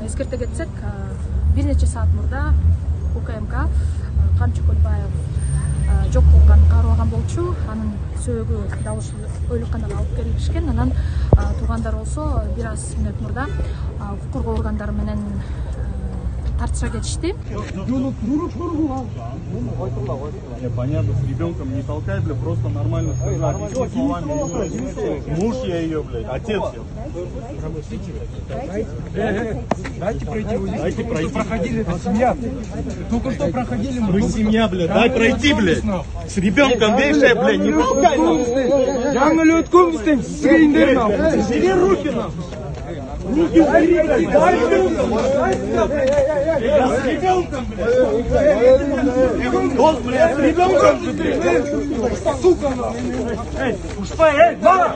эскерте кетсек, бир нече саат мурда УКМК Камчы Көлбаев жок болгон, каарылган болчу. Анын сөөгү дал ушул оолуканага алып келишкен. Анан туугандар болсо бир аз мүнөт мурда укук коргоо органдары менен тартыша кетишти. Понятно, с ребенком не толкай, бля, просто нормально скажи. Объясни словами. Муж я ее, блядь, отец я. Дайте пройти. Дайте пройти. Проходили, это семья. Только что проходили. Мы семья, блядь, дай пройти, блядь. С ребенком вещай, блядь, не толкай нас. Жаңы lötkөн бізден сүйіндер нахуй. Бери руки, нахуй. Руки убери, блядь. С ребенком, блядь. Долг, блядь, с ребенком, блядь. Сука, нахуй. Эй, ушпай, эй, на!